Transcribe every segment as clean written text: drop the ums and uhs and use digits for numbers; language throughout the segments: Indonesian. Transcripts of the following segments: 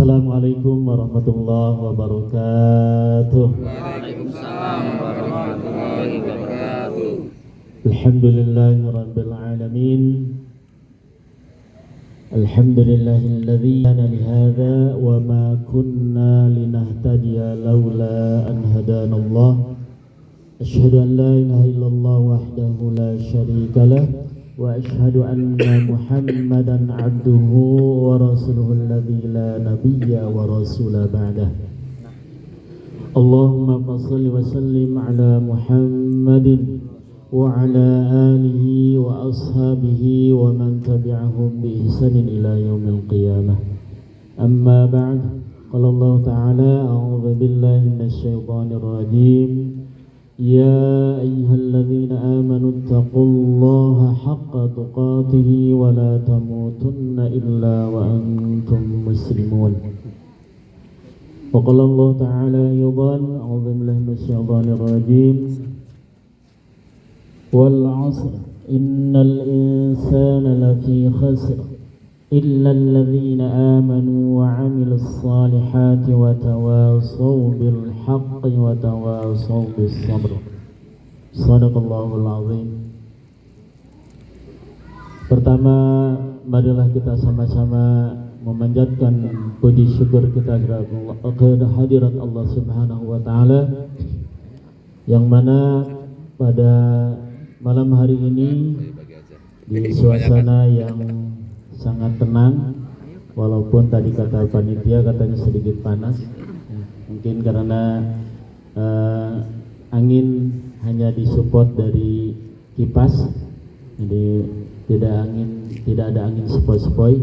Assalamualaikum warahmatullahi wabarakatuh. Waalaikumsalam warahmatullahi wabarakatuh. Alhamdulillahirabbil alamin. Alhamdulillahilladzi hadana li hadza wa ma kunna linahtadiya laula an hadanallah. Asyhadu an la ilaha illallah wahdahu la syarika lah wa asyhadu anna Muhammadan abduhu wa rasuluhu alladzi la nabiyya wa rasula ba'dah. Allahumma shalli wa sallim ala Muhammadin wa ala alihi wa ashabihi wa man tabi'ahum bi ihsanin ila yaumil qiyamah. Amma ba'd. Qala Allah ta'ala a'udzu billahi minasy syaithanir rajim. يا أيها الذين آمنوا اتقوا الله حق تقاته ولا تموتن إلا وأنتم مسلمون. وقال الله تعالى أيضا أعوذ بالله من الشيطان الرجيم والعصر إن الإنسان لفي خسر إلا الذين آمنوا وعملوا الصالحات وتواصوا بالحق وتواصوا بالصبر. صدق Allahul Azim. Pertama, marilah kita sama-sama memanjatkan puji syukur kita kepada hadirat Allah Subhanahu wa taala, yang mana pada malam hari ini di suasana yang sangat tenang, walaupun tadi kata panitia katanya sedikit panas, mungkin karena angin hanya disupport dari kipas, jadi tidak ada angin sepoi-sepoi.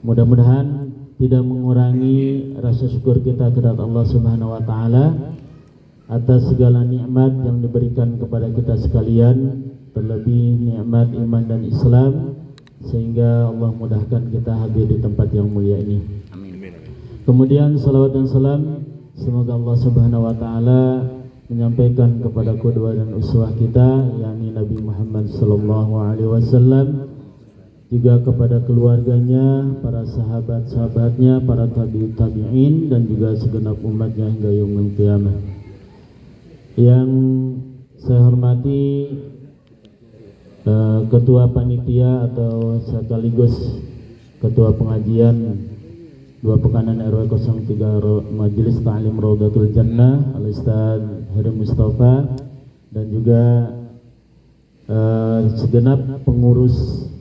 Mudah-mudahan tidak mengurangi rasa syukur kita kepada Allah Subhanahu wa taala atas segala nikmat yang diberikan kepada kita sekalian, terlebih nikmat iman dan Islam, sehingga Allah mudahkan kita hadir di tempat yang mulia ini. Amin. Kemudian salawat dan salam semoga Allah Subhanahu wa taala menyampaikan kepada qudwah dan uswah kita, yakni Nabi Muhammad sallallahu alaihi wasallam, juga kepada keluarganya, para sahabat-sahabatnya, para tabi'in dan juga segenap umatnya hingga yaumul qiyamah. Yang saya hormati Ketua Panitia atau sekaligus Ketua Pengajian 2 Pekanan RW 03 Majelis Ta'lim Raudatul Jannah Al-Ustaz Heri Mustafa, dan juga segenap pengurus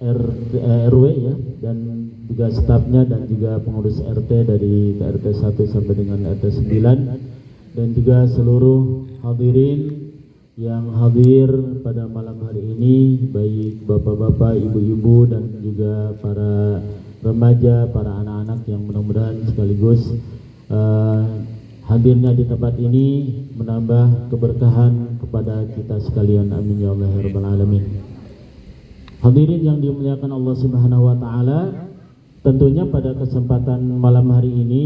RW ya, dan juga stafnya, dan juga pengurus RT dari RT 1 sampai dengan RT 9, dan juga seluruh hadirin yang hadir pada malam hari ini, baik bapak-bapak, ibu-ibu, dan juga para remaja, para anak-anak yang mudah-mudahan sekaligus hadirnya di tempat ini menambah keberkahan kepada kita sekalian. Amin ya Allah ya rabbal alamin. Hadirin yang dimuliakan Allah Subhanahu wa taala, tentunya pada kesempatan malam hari ini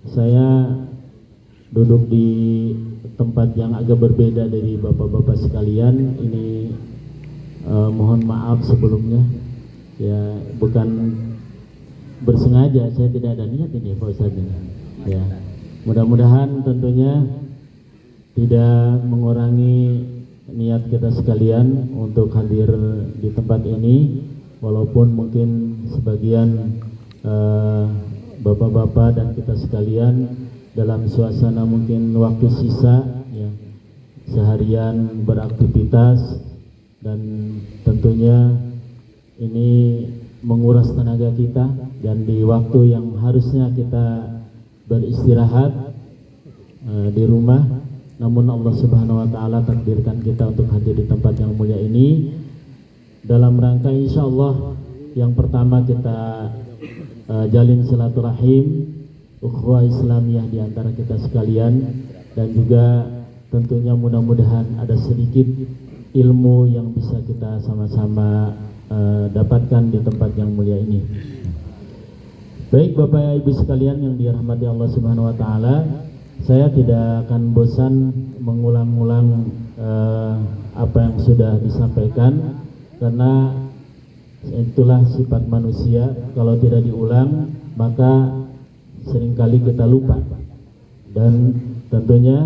saya duduk di tempat yang agak berbeda dari bapak-bapak sekalian. Ini mohon maaf sebelumnya ya, bukan bersengaja, saya tidak ada niat ini Pak Ustadz ya. Mudah-mudahan tentunya tidak mengurangi niat kita sekalian untuk hadir di tempat ini, walaupun mungkin sebagian bapak-bapak dan kita sekalian dalam suasana mungkin waktu sisa ya, seharian beraktivitas, dan tentunya ini menguras tenaga kita, dan di waktu yang harusnya kita beristirahat di rumah, namun Allah Subhanahu wa taala takdirkan kita untuk hadir di tempat yang mulia ini dalam rangka insyaallah yang pertama kita jalin silaturahim ukhuwah Islamiyah di antara kita sekalian, dan juga tentunya mudah-mudahan ada sedikit ilmu yang bisa kita sama-sama dapatkan di tempat yang mulia ini. Baik Bapak Ibu sekalian yang dirahmati Allah Subhanahu wa taala, saya tidak akan bosan mengulang-ulang apa yang sudah disampaikan, karena itulah sifat manusia, kalau tidak diulang maka seringkali kita lupa. Dan tentunya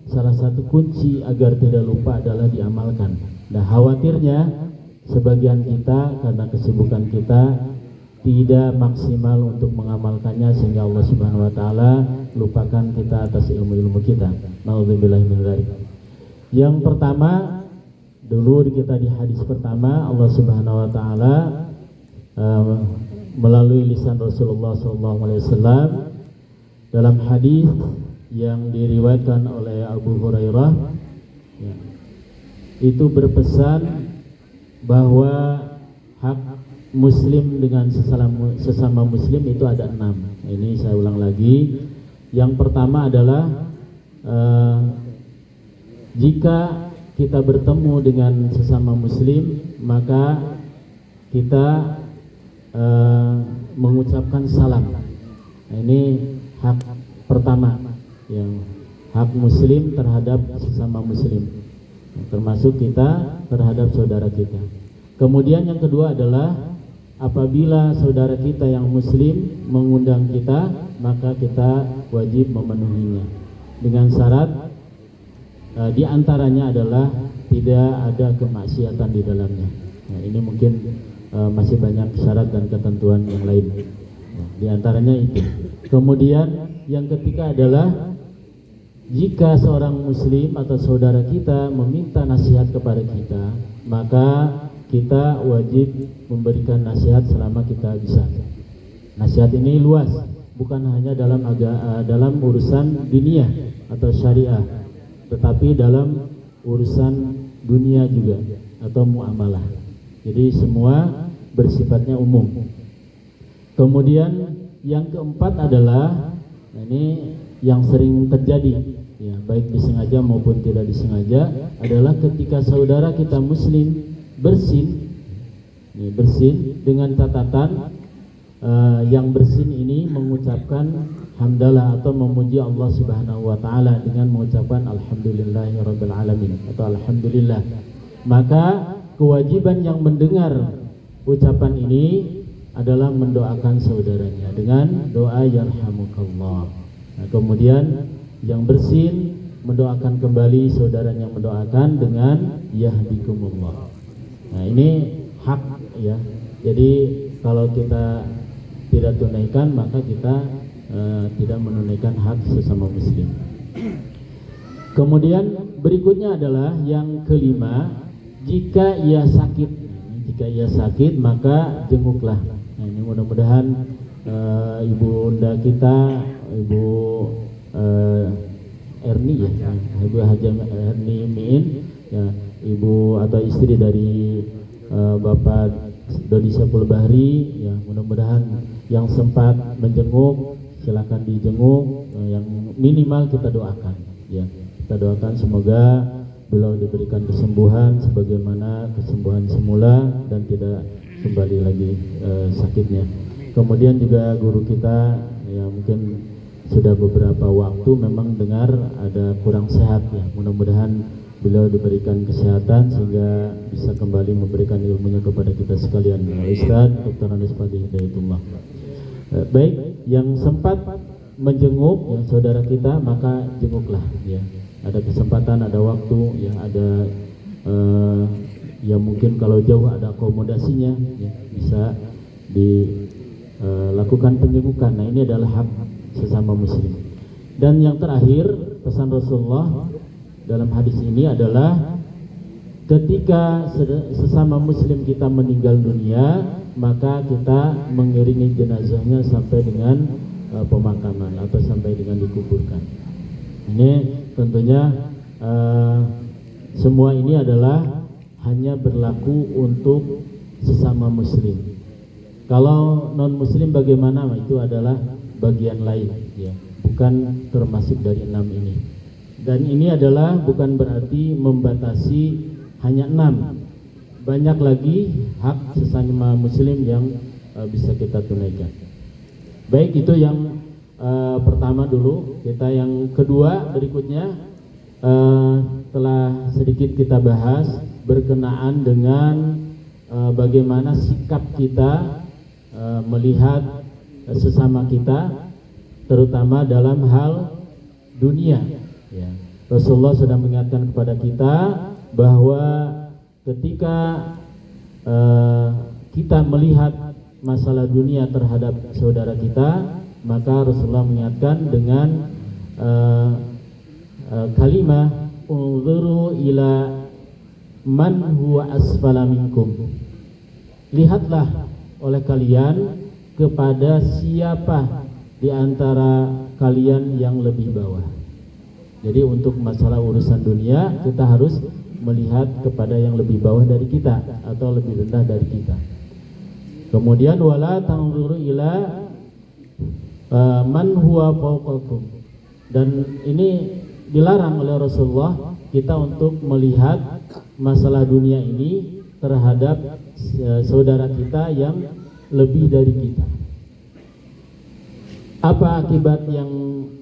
salah satu kunci agar tidak lupa adalah diamalkan. Nah, khawatirnya sebagian kita karena kesibukan kita tidak maksimal untuk mengamalkannya sehingga Allah Subhanahu wa taala lupakan kita atas ilmu-ilmu kita. Nauzubillahi min dzalik. Yang pertama, dulu kita di hadis pertama Allah Subhanahu wa taala melalui lisan Rasulullah SAW dalam hadis yang diriwayatkan oleh Abu Hurairah, ya, itu berpesan bahwa hak muslim dengan sesama muslim itu ada 6. Ini saya ulang lagi. Yang pertama adalah jika kita bertemu dengan sesama muslim, maka kita mengucapkan salam. Nah, ini hak pertama, yang hak muslim terhadap sesama muslim, termasuk kita terhadap saudara kita. Kemudian yang kedua adalah apabila saudara kita yang muslim mengundang kita, maka kita wajib memenuhinya dengan syarat di antaranya adalah tidak ada kemaksiatan di dalamnya. Nah, ini mungkin masih banyak syarat dan ketentuan yang lain. Nah, di antaranya itu. Kemudian yang ketiga adalah jika seorang muslim atau saudara kita meminta nasihat kepada kita, maka kita wajib memberikan nasihat selama kita bisa. Nasihat ini luas, bukan hanya dalam urusan dunia atau syariah, tetapi dalam urusan dunia juga atau muamalah. Jadi semua bersifatnya umum. Kemudian yang keempat adalah ini yang sering terjadi, ya, baik disengaja maupun tidak disengaja, adalah ketika saudara kita muslim bersin dengan catatan yang bersin ini mengucapkan hamdalah atau memuji Allah Subhanahu wa taala dengan mengucapkan alhamdulillahirabbil alamin atau alhamdulillah. Maka kewajiban yang mendengar ucapan ini adalah mendoakan saudaranya dengan doa yarhamukallah. Nah, kemudian yang bersin mendoakan kembali saudaranya yang mendoakan dengan yahdikumullah. Nah, ini hak, ya. Jadi kalau kita tidak tunaikan, maka kita tidak menunaikan hak sesama muslim. Kemudian berikutnya adalah yang kelima, jika ia sakit maka jenguklah. Nah, ini mudah-mudahan ibunda kita, Ibu Erni, ya, Ibu Haja Erni Miin, ya, ibu atau istri dari Bapak Dodi Syaful Bahri, ya, mudah-mudahan yang sempat menjenguk silakan dijenguk, yang minimal kita doakan, ya, kita doakan semoga beliau diberikan kesembuhan sebagaimana kesembuhan semula dan tidak kembali lagi sakitnya. Kemudian juga guru kita, ya, mungkin sudah beberapa waktu memang dengar ada kurang sehat, ya, mudah-mudahan beliau diberikan kesehatan sehingga bisa kembali memberikan ilmunya kepada kita sekalian. Ustaz Dr. Andes Padi Hidayatullah. Baik, yang sempat menjenguk yang saudara kita, maka jenguklah, ya. Ada kesempatan, ada waktu, ya, ada ya mungkin kalau jauh ada akomodasinya, ya, bisa dilakukan penjengukan. Nah, ini adalah hak sesama muslim. Dan yang terakhir, pesan Rasulullah dalam hadis ini adalah ketika sesama muslim kita meninggal dunia, maka kita mengiringi jenazahnya sampai dengan pemakaman atau sampai dengan dikuburkan. Ini tentunya semua ini adalah hanya berlaku untuk sesama muslim. Kalau non muslim bagaimana? Itu adalah bagian lain, ya, bukan termasuk dari 6 ini. Dan ini adalah bukan berarti membatasi hanya 6. Banyak lagi hak sesama muslim yang bisa kita tunaikan. Baik, itu yang pertama dulu. Kita yang kedua berikutnya telah sedikit kita bahas berkenaan dengan bagaimana sikap kita melihat sesama kita terutama dalam hal dunia. Ya. Rasulullah sudah mengingatkan kepada kita bahwa ketika kita melihat masalah dunia terhadap saudara kita, maka Rasulullah mengingatkan dengan kalimat unzuru ila man huwa asfala minkum. Lihatlah oleh kalian kepada siapa di antara kalian yang lebih bawah. Jadi untuk masalah urusan dunia kita harus melihat kepada yang lebih bawah dari kita atau lebih rendah dari kita. Kemudian wala tanzuru ila man huwa fawqakum. Dan ini dilarang oleh Rasulullah kita untuk melihat masalah dunia ini terhadap saudara kita yang lebih dari kita. Apa akibat yang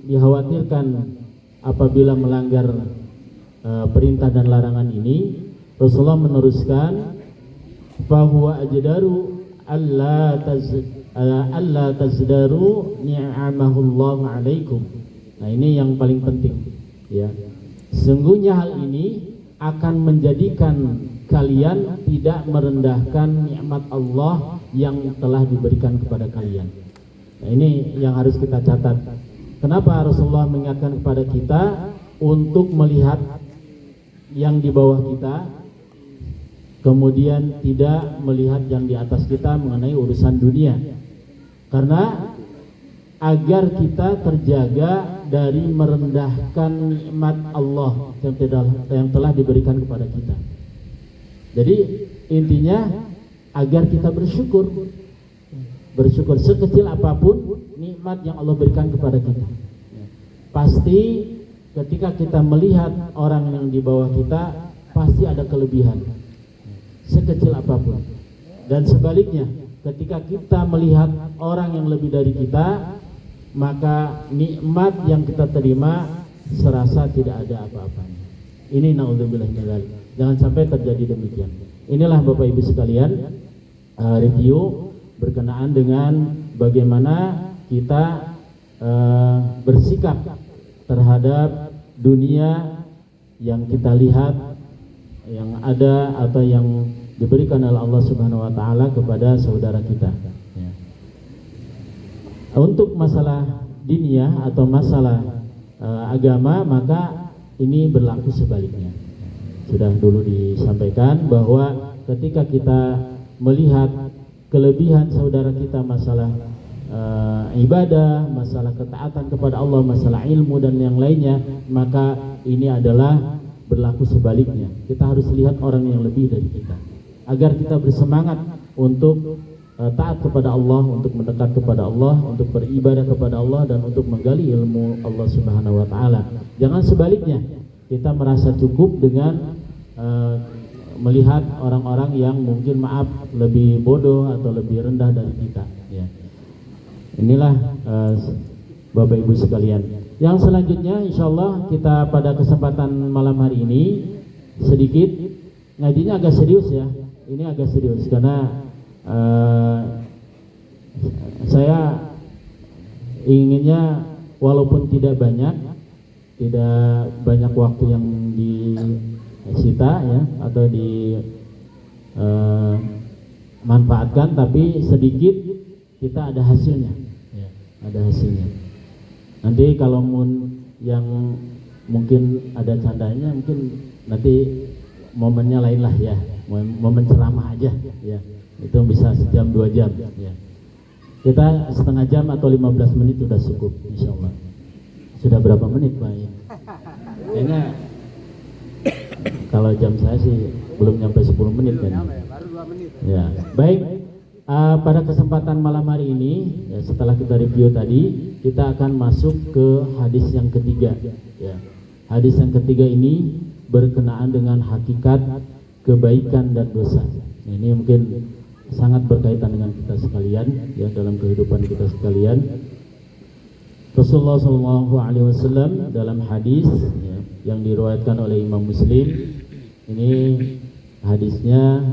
dikhawatirkan apabila melanggar perintah dan larangan ini? Rasulullah meneruskan, fahuwa ajdaru alla tazdaru ni'amahullahu alaikum. Nah, ini yang paling penting, ya. Sesungguhnya hal ini akan menjadikan kalian tidak merendahkan nikmat Allah yang telah diberikan kepada kalian. Nah, ini yang harus kita catat. Kenapa Rasulullah mengingatkan kepada kita untuk melihat yang di bawah kita, kemudian tidak melihat yang di atas kita mengenai urusan dunia? Karena agar kita terjaga dari merendahkan nikmat Allah yang telah diberikan kepada kita. Jadi intinya agar kita bersyukur sekecil apapun nikmat yang Allah berikan kepada kita. Pasti ketika kita melihat orang yang di bawah kita, pasti ada kelebihan sekecil apapun. Dan sebaliknya, ketika kita melihat orang yang lebih dari kita, maka nikmat yang kita terima serasa tidak ada apa-apanya. Ini naudzubillah min dzalik. Jangan sampai terjadi demikian. Inilah Bapak Ibu sekalian, review berkenaan dengan bagaimana kita bersikap terhadap dunia yang kita lihat, yang ada atau yang diberikan oleh Allah Subhanahu wa taala kepada saudara kita. Ya. Untuk masalah diniyah atau masalah agama, maka ini berlaku sebaliknya. Sudah dulu disampaikan bahwa ketika kita melihat kelebihan saudara kita masalah ibadah, masalah ketaatan kepada Allah, masalah ilmu dan yang lainnya, maka ini adalah berlaku sebaliknya. Kita harus lihat orang yang lebih dari kita agar kita bersemangat untuk taat kepada Allah, untuk mendekat kepada Allah, untuk beribadah kepada Allah, dan untuk menggali ilmu Allah Subhanahu wa taala. Jangan sebaliknya, kita merasa cukup dengan melihat orang-orang yang mungkin lebih bodoh atau lebih rendah dari kita, ya. Inilah Bapak Ibu sekalian. Yang selanjutnya insyaallah kita pada kesempatan malam hari ini sedikit ngajinya agak serius, ya. Ini agak serius karena saya inginnya walaupun tidak banyak waktu yang disita, ya, atau dimanfaatkan, tapi sedikit kita ada hasilnya, ya, ada hasilnya. Nanti kalau yang mungkin ada candanya, mungkin nanti momennya lain lah, ya, momen ceramah aja, ya, itu bisa sejam 2 jam, ya. Kita setengah jam atau 15 menit sudah cukup insyaallah. Sudah berapa menit Pak? Kayaknya kalau jam saya sih belum nyampe 10 menit kan. Baru 2 menit. Ya, baik. Pada kesempatan malam hari ini, ya, setelah kita review tadi, kita akan masuk ke hadis yang ketiga, ya. Hadis yang ketiga ini berkenaan dengan hakikat kebaikan dan dosa. Ini mungkin sangat berkaitan dengan kita sekalian, ya, dalam kehidupan kita sekalian. Rasulullah SAW dalam hadis, ya, yang diriwayatkan oleh Imam Muslim, ini hadisnya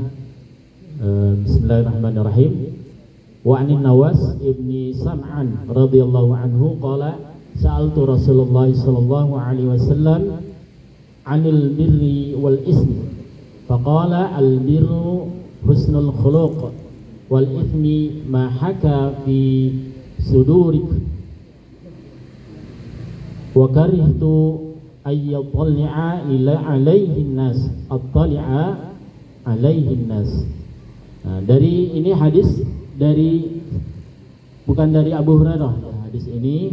Bismillahirrahmanirrahim. Wa anin Nawas ibni Sam'an radhiyallahu anhu qala sa'altu Rasulullah sallallahu alaihi wasallam 'anil birri wal ismi faqala al birru husnul khuluq wal ithmi ma haka fi sudurik wa karihtu ayyattali'a ila alaihin nas attali'a alaihin nas. Nah, dari ini hadis dari bukan dari Abu Hurairah ya, hadis ini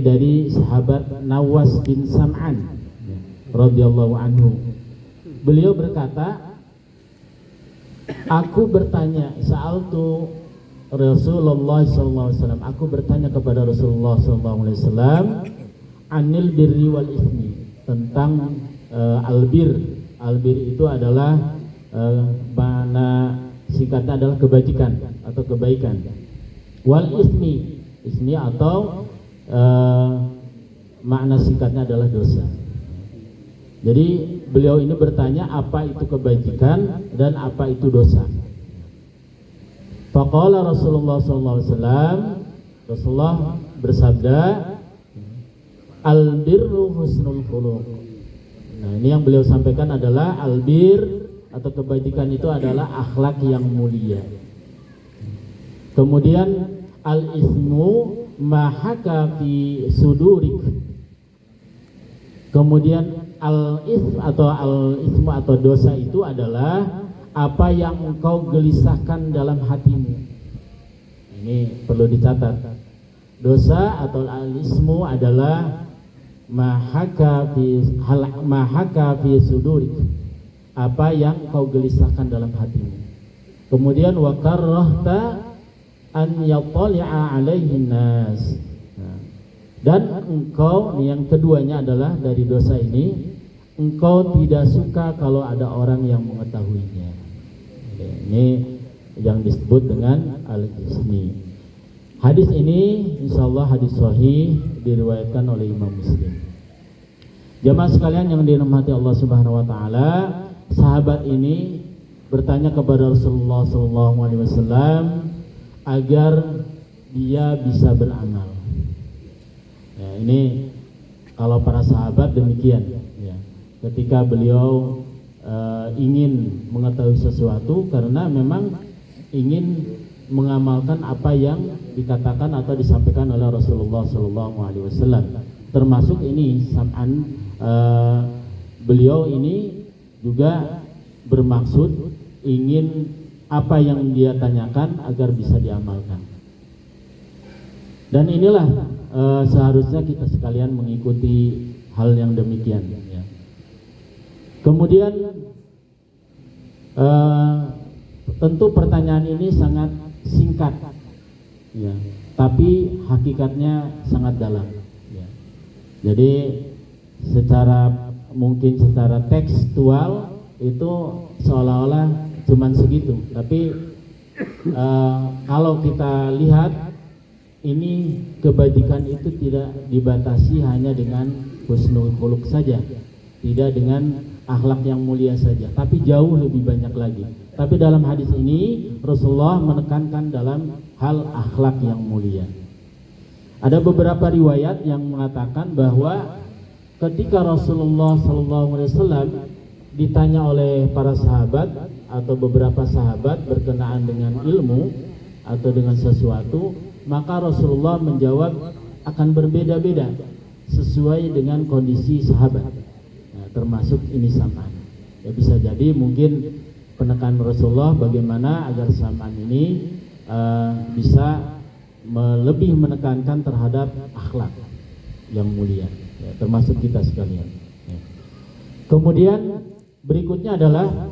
dari sahabat Nawas bin Sam'an radhiyallahu anhu. Beliau berkata, aku bertanya, sa'altu Rasulullah sallallahu alaihi wasallam, aku bertanya kepada Rasulullah sallallahu alaihi wasallam anil birri wal ismi, tentang albir. Albir itu adalah mana singkatnya adalah kebajikan atau kebaikan. Wal ismi atau makna singkatnya adalah dosa. Jadi beliau ini bertanya apa itu kebajikan dan apa itu dosa. Faqala Rasulullah sallallahu alaihi wasallam, Rasulullah bersabda, al-birru husnul khuluq. Nah, ini yang beliau sampaikan adalah albir atau kebajikan itu adalah akhlak yang mulia. Kemudian al-ismu ma haka fi sudurik. Kemudian al-ism atau dosa itu adalah apa yang engkau gelisahkan dalam hatimu. Ini perlu dicatat. Dosa atau al-ismu adalah mahaka fi sudurik, apa yang engkau gelisahkan dalam hatimu. Kemudian wa karrahta an yattali'a alaihin nas. Dan engkau, yang keduanya adalah dari dosa ini, engkau tidak suka kalau ada orang yang mengetahuinya. Ini yang disebut dengan al-ismi. Hadis ini insyaallah hadis sahih, diriwayatkan oleh Imam Muslim. Jamaah sekalian yang dirahmati Allah Subhanahu wa taala, sahabat ini bertanya kepada Rasulullah sallallahu alaihi wasallam agar dia bisa beramal. Ya, ini kalau para sahabat demikian ya. Ketika beliau ingin mengetahui sesuatu karena memang ingin mengamalkan apa yang dikatakan atau disampaikan oleh Rasulullah sallallahu alaihi wasallam. Termasuk ini sam'an, beliau ini juga bermaksud ingin apa yang dia tanyakan agar bisa diamalkan. Dan inilah seharusnya kita sekalian mengikuti hal yang demikian ya. Kemudian tentu pertanyaan ini sangat singkat ya, tapi hakikatnya sangat dalam ya. Jadi mungkin secara tekstual itu seolah-olah cuman segitu, tapi kalau kita lihat ini kebajikan itu tidak dibatasi hanya dengan husnul khuluq saja, tidak dengan akhlak yang mulia saja, tapi jauh lebih banyak lagi. Tapi dalam hadis ini Rasulullah menekankan dalam hal akhlak yang mulia. Ada beberapa riwayat yang mengatakan bahwa ketika Rasulullah SAW ditanya oleh para sahabat atau beberapa sahabat berkenaan dengan ilmu atau dengan sesuatu, maka Rasulullah menjawab akan berbeda-beda sesuai dengan kondisi sahabat. Nah, termasuk ini samaan. Ya, bisa jadi mungkin penekan Rasulullah bagaimana agar samaan ini bisa lebih menekankan terhadap akhlak yang mulia, ya, termasuk kita sekalian. Ya. Kemudian berikutnya adalah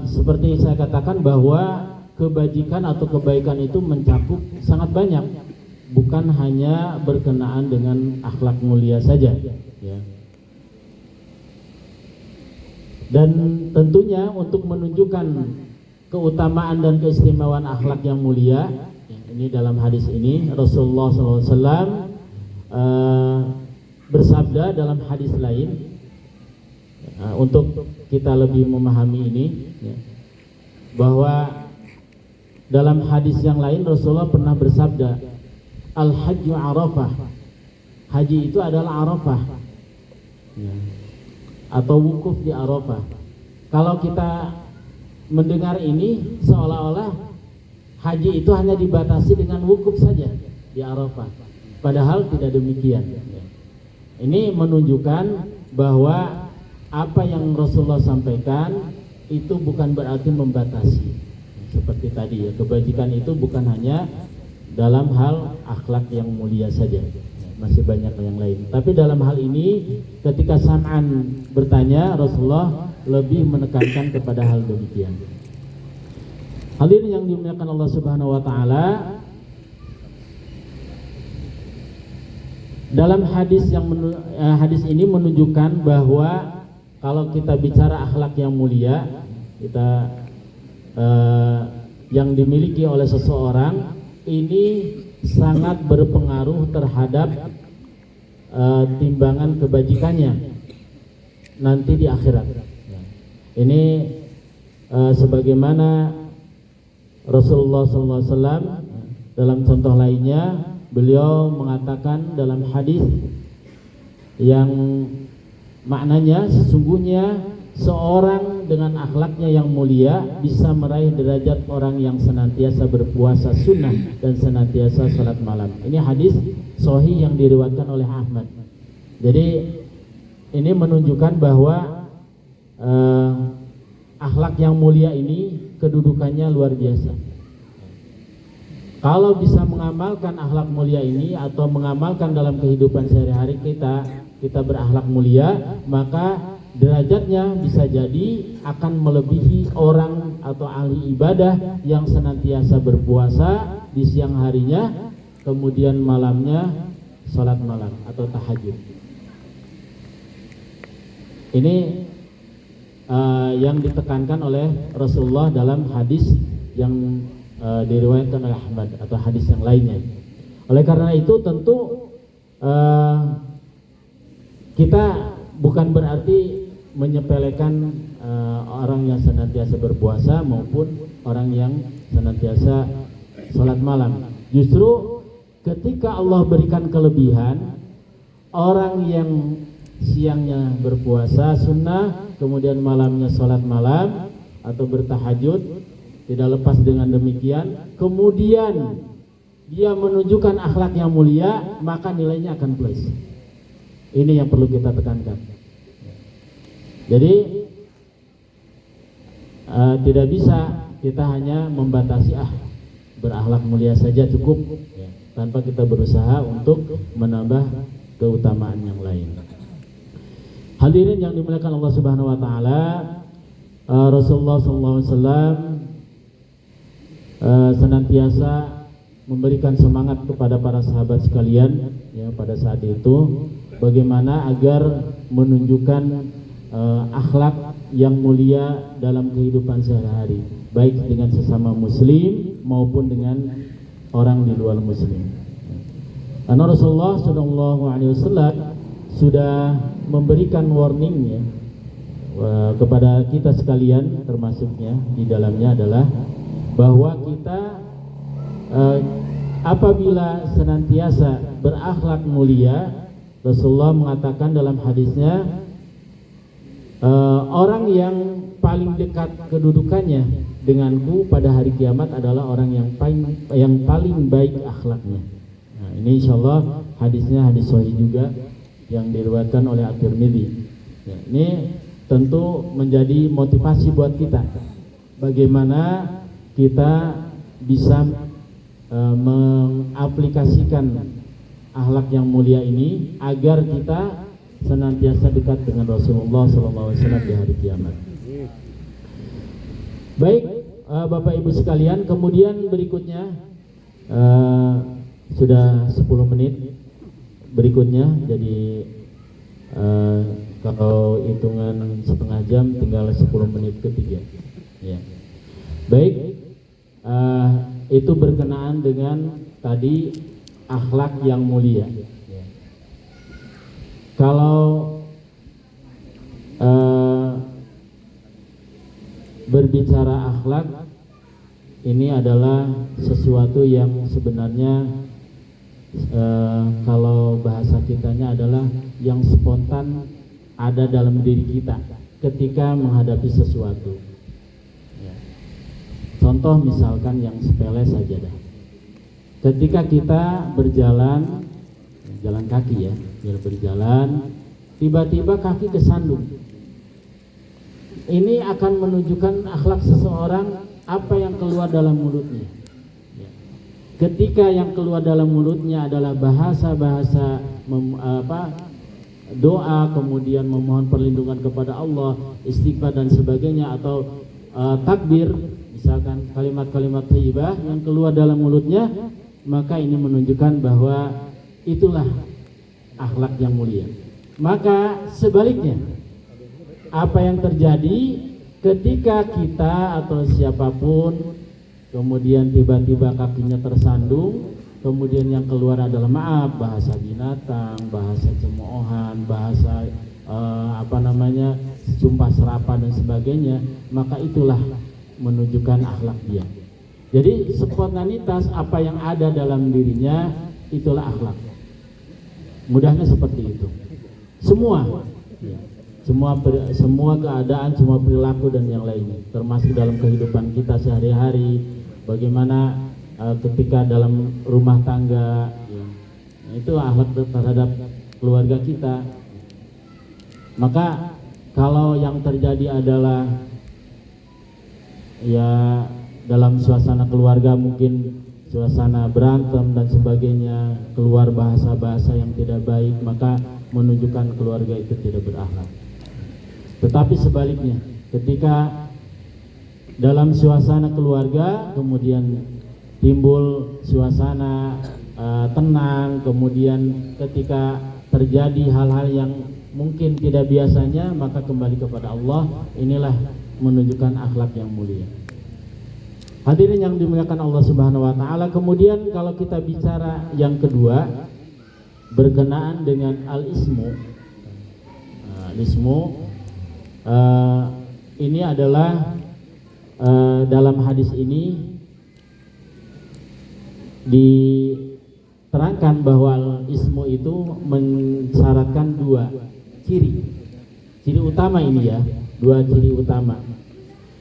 seperti saya katakan bahwa kebajikan atau kebaikan itu mencakup sangat banyak, bukan hanya berkenaan dengan akhlak mulia saja ya. Dan tentunya untuk menunjukkan keutamaan dan keistimewaan akhlak yang mulia, ini dalam hadis ini Rasulullah SAW bersabda dalam hadis lain, untuk kita lebih memahami ini ya, bahwa dalam hadis yang lain Rasulullah pernah bersabda, Al-Hajju Arafah. Haji itu adalah Arafah, ya, atau wukuf di Arafah. Kalau kita mendengar ini seolah-olah haji itu hanya dibatasi dengan wukuf saja di Arafah. Padahal tidak demikian. Ini menunjukkan bahwa apa yang Rasulullah sampaikan itu bukan berarti membatasi. Seperti tadi ya, kebajikan itu bukan hanya dalam hal akhlak yang mulia saja, masih banyak yang lain. Tapi dalam hal ini ketika Sam'an bertanya, Rasulullah lebih menekankan kepada hal demikian. Hadirin yang dimuliakan Allah Subhanahu wa taala, dalam hadis hadis ini menunjukkan bahwa kalau kita bicara akhlak yang mulia, kita yang dimiliki oleh seseorang ini sangat berpengaruh terhadap timbangan kebajikannya nanti di akhirat. Ini sebagaimana Rasulullah SAW dalam contoh lainnya, beliau mengatakan dalam hadis yang maknanya sesungguhnya seorang dengan akhlaknya yang mulia bisa meraih derajat orang yang senantiasa berpuasa sunnah dan senantiasa salat malam. Ini hadis sahih yang diriwayatkan oleh Ahmad. Jadi ini menunjukkan bahwa akhlak yang mulia ini kedudukannya luar biasa. Kalau bisa mengamalkan akhlak mulia ini atau mengamalkan dalam kehidupan sehari-hari kita berakhlak mulia, maka derajatnya bisa jadi akan melebihi orang atau ahli ibadah yang senantiasa berpuasa di siang harinya, kemudian malamnya salat malam atau tahajud. Ini yang ditekankan oleh Rasulullah dalam hadis yang diriwayatkan oleh Ahmad atau hadis yang lainnya. Oleh karena itu tentu kita bukan berarti menyepelekan orang yang senantiasa berpuasa maupun orang yang senantiasa salat malam. Justru ketika Allah berikan kelebihan, orang yang siangnya berpuasa sunnah, kemudian malamnya salat malam atau bertahajud, tidak lepas dengan demikian, kemudian dia menunjukkan akhlak yang mulia, maka nilainya akan plus. Ini yang perlu kita tekankan. Jadi tidak bisa kita hanya membatasi berakhlak mulia saja cukup, tanpa kita berusaha untuk menambah keutamaan yang lain. Hadirin yang dimuliakan Allah Subhanahu wa taala, Rasulullah SAW senantiasa memberikan semangat kepada para sahabat sekalian ya pada saat itu, bagaimana agar menunjukkan akhlak yang mulia dalam kehidupan sehari-hari, baik dengan sesama muslim maupun dengan orang di luar muslim. Karena Rasulullah SAW sudah memberikan warning ya kepada kita sekalian, termasuknya di dalamnya adalah bahwa kita apabila senantiasa berakhlak mulia, Rasulullah mengatakan dalam hadisnya, orang yang paling dekat kedudukannya denganku pada hari kiamat adalah orang yang paling baik akhlaknya. Nah, ini insyaallah hadisnya hadis sahih juga yang diriwayatkan oleh At-Tirmidzi. Ya, ini tentu menjadi motivasi buat kita. Bagaimana kita bisa mengaplikasikan akhlak yang mulia ini agar kita senantiasa dekat dengan Rasulullah SAW di hari kiamat. Baik, Bapak Ibu sekalian, kemudian berikutnya sudah 10 menit berikutnya, jadi kalau hitungan setengah jam tinggal 10 menit ketiga. Ya. Baik, itu berkenaan dengan tadi akhlak yang mulia. Kalau berbicara akhlak, ini adalah sesuatu yang sebenarnya kalau bahasa kitanya adalah yang spontan ada dalam diri kita ketika menghadapi sesuatu. Ya. Contoh misalkan yang sepele saja dah. Ketika kita berjalan, jalan kaki ya, berjalan, tiba-tiba kaki kesandung. Ini akan menunjukkan akhlak seseorang apa yang keluar dalam mulutnya. Ya. Ketika yang keluar dalam mulutnya adalah bahasa-bahasa doa, kemudian memohon perlindungan kepada Allah, istighfar dan sebagainya, atau takbir, misalkan kalimat-kalimat thayyibah yang keluar dalam mulutnya, maka ini menunjukkan bahwa itulah akhlak yang mulia. Maka sebaliknya, apa yang terjadi ketika kita atau siapapun kemudian tiba-tiba kakinya tersandung, kemudian yang keluar adalah maaf, bahasa binatang, bahasa cemoohan, bahasa sumpah serapah dan sebagainya, maka itulah menunjukkan akhlak dia. Jadi spontanitas apa yang ada dalam dirinya itulah akhlak. Mudahnya seperti itu. Semua keadaan, semua perilaku dan yang lainnya, termasuk dalam kehidupan kita sehari-hari, bagaimana ketika dalam rumah tangga, ya, itu akhlak terhadap keluarga kita. Maka kalau yang terjadi adalah ya dalam suasana keluarga, mungkin suasana berantem dan sebagainya, keluar bahasa-bahasa yang tidak baik, maka menunjukkan keluarga itu tidak berakhlak. Tetapi sebaliknya, ketika dalam suasana keluarga kemudian timbul suasana tenang, kemudian ketika terjadi hal-hal yang mungkin tidak biasanya, maka kembali kepada Allah, inilah menunjukkan akhlak yang mulia. Hadirin yang dimuliakan Allah Subhanahu wa taala, kemudian kalau kita bicara yang kedua berkenaan dengan al-ismu. Al-ismu ini adalah dalam hadis ini diterangkan bahwa al-ismu itu mensyaratkan dua ciri utama ini ya, dua ciri utama.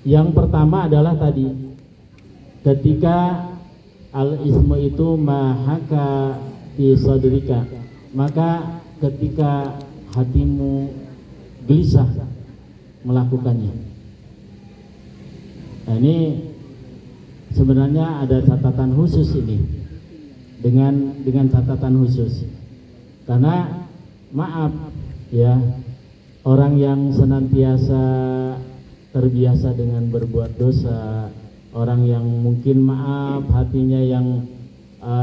Yang pertama adalah tadi, ketika al-ismu itu mahaka fi sadrika, maka ketika hatimu gelisah melakukannya. Nah, ini sebenarnya ada catatan khusus ini, dengan catatan khusus, karena maaf ya, orang yang senantiasa terbiasa dengan berbuat dosa, orang yang mungkin maaf hatinya yang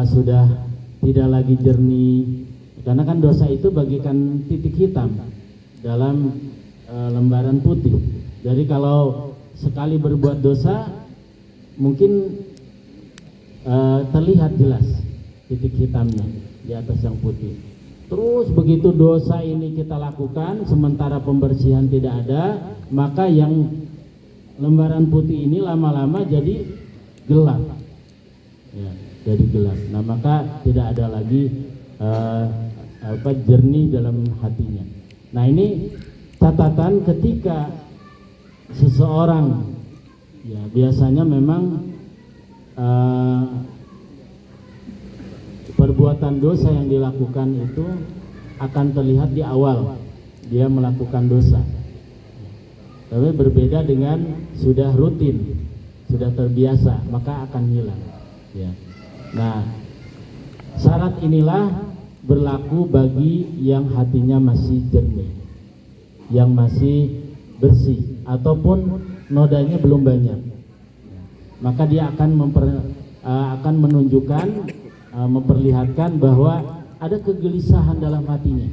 sudah tidak lagi jernih, karena kan dosa itu bagaikan titik hitam dalam lembaran putih. Jadi kalau sekali berbuat dosa mungkin terlihat jelas titik hitamnya di atas yang putih. Terus begitu dosa ini kita lakukan sementara pembersihan tidak ada, maka yang lembaran putih ini lama-lama jadi gelap ya, jadi gelap. Nah, maka tidak ada lagi jernih dalam hatinya. Nah, ini catatan ketika seseorang ya biasanya memang perbuatan dosa yang dilakukan itu akan terlihat di awal dia melakukan dosa. Tapi berbeda dengan sudah rutin, sudah terbiasa, maka akan hilang. Ya. Nah, syarat inilah berlaku bagi yang hatinya masih jernih, yang masih bersih, ataupun nodanya belum banyak. Maka dia akan menunjukkan, memperlihatkan bahwa ada kegelisahan dalam hatinya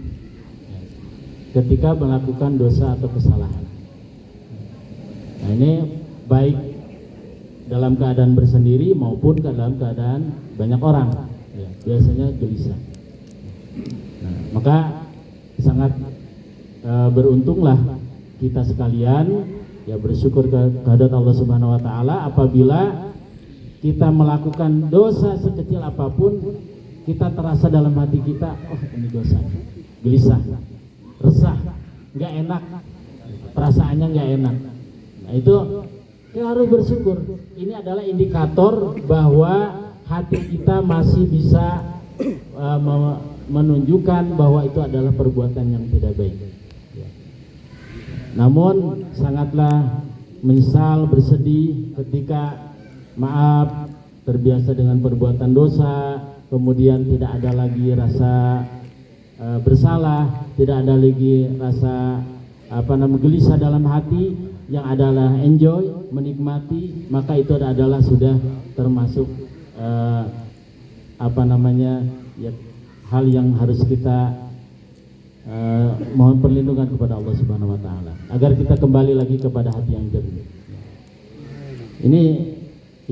ketika melakukan dosa atau kesalahan. Nah, ini baik dalam keadaan bersendiri maupun dalam keadaan banyak orang, ya, biasanya gelisah. Nah, maka sangat beruntunglah kita sekalian ya, bersyukur kehadirat Allah Subhanahu wa taala apabila kita melakukan dosa sekecil apapun, kita terasa dalam hati kita, oh ini dosa, gelisah, resah, nggak enak, perasaannya nggak enak. Nah itu kita harus bersyukur. Ini adalah indikator bahwa hati kita masih bisa menunjukkan bahwa itu adalah perbuatan yang tidak baik. Namun sangatlah menyesal, bersedih ketika maaf terbiasa dengan perbuatan dosa, kemudian tidak ada lagi rasa bersalah, tidak ada lagi rasa gelisah dalam hati, yang adalah enjoy, menikmati, maka itu adalah sudah termasuk hal yang harus kita mohon perlindungan kepada Allah Subhanahu wa taala agar kita kembali lagi kepada hati yang jernih. Ini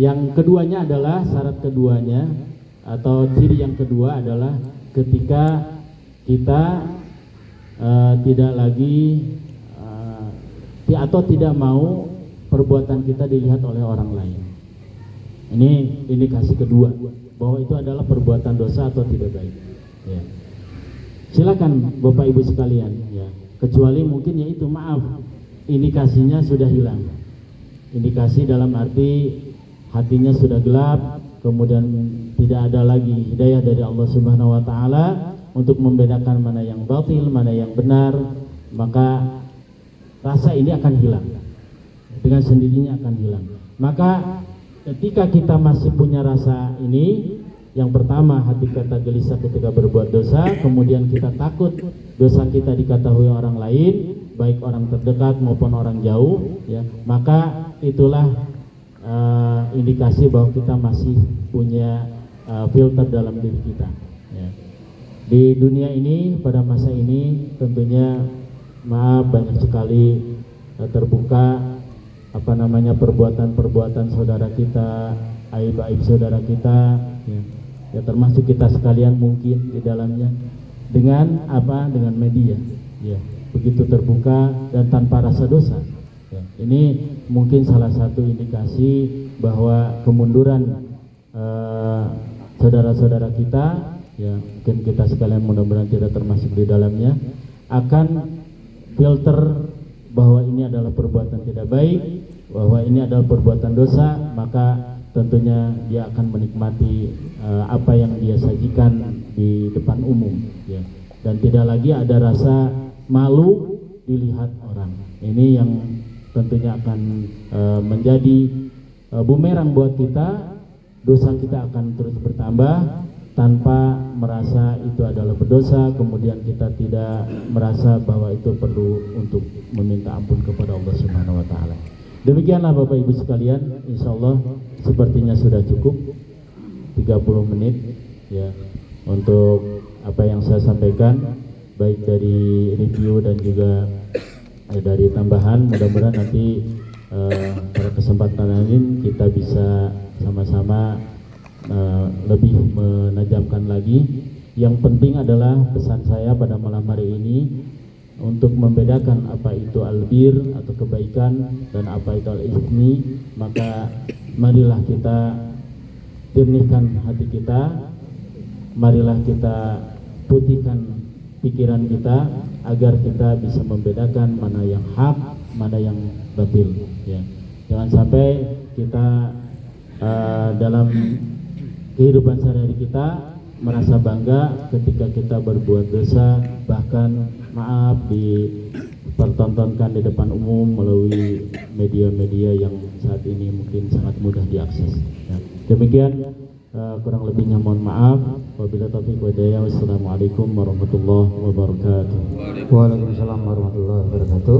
yang keduanya adalah syarat keduanya atau ciri yang kedua adalah ketika kita tidak lagi atau tidak mau perbuatan kita dilihat oleh orang lain. Ini indikasi kedua bahwa itu adalah perbuatan dosa atau tidak baik. Ya. Silakan Bapak Ibu sekalian, ya. Kecuali mungkin yaitu maaf, indikasinya sudah hilang. Indikasi dalam arti hatinya sudah gelap, kemudian tidak ada lagi hidayah dari Allah Subhanahu wa taala untuk membedakan mana yang batil, mana yang benar, maka rasa ini akan hilang. Dengan sendirinya akan hilang. Maka ketika kita masih punya rasa ini, yang pertama hati kita gelisah ketika berbuat dosa, kemudian kita takut dosa kita diketahui orang lain, baik orang terdekat maupun orang jauh, ya, maka itulah indikasi bahwa kita masih punya filter dalam diri kita. Ya. Di dunia ini pada masa ini tentunya maaf banyak sekali terbuka perbuatan-perbuatan saudara kita, aib-aib saudara kita, ya termasuk kita sekalian mungkin di dalamnya dengan media, ya begitu terbuka dan tanpa rasa dosa. Ya, ini mungkin salah satu indikasi bahwa kemunduran saudara-saudara kita, ya mungkin kita sekalian mudah-mudahan tidak termasuk di dalamnya, akan filter bahwa ini adalah perbuatan tidak baik, bahwa ini adalah perbuatan dosa, maka tentunya dia akan menikmati apa yang dia sajikan di depan umum, ya. Dan tidak lagi ada rasa malu dilihat orang. Ini yang tentunya akan menjadi bumerang buat kita. Dosa kita akan terus bertambah tanpa merasa itu adalah berdosa, kemudian kita tidak merasa bahwa itu perlu untuk meminta ampun kepada Allah Subhanahu wa taala. Demikianlah Bapak Ibu sekalian, insya Allah sepertinya sudah cukup 30 menit ya untuk apa yang saya sampaikan, baik dari review dan juga dari tambahan. Mudah-mudahan nanti pada kesempatan lain kita bisa sama-sama lebih menajamkan lagi. Yang penting adalah pesan saya pada malam hari ini untuk membedakan apa itu albir atau kebaikan dan apa itu al-ithmi, maka marilah kita jernihkan hati kita, marilah kita putihkan pikiran kita agar kita bisa membedakan mana yang hak, mana yang batil, ya. Jangan sampai kita dalam kehidupan sehari-hari kita merasa bangga ketika kita berbuat dosa, bahkan maaf dipertontonkan di depan umum melalui media-media yang saat ini mungkin sangat mudah diakses. Ya. Demikian kurang lebihnya mohon maaf. Wabillahi taufiq wal hidayah. Wassalamualaikum warahmatullahi wabarakatuh. Waalaikumsalam warahmatullahi wabarakatuh.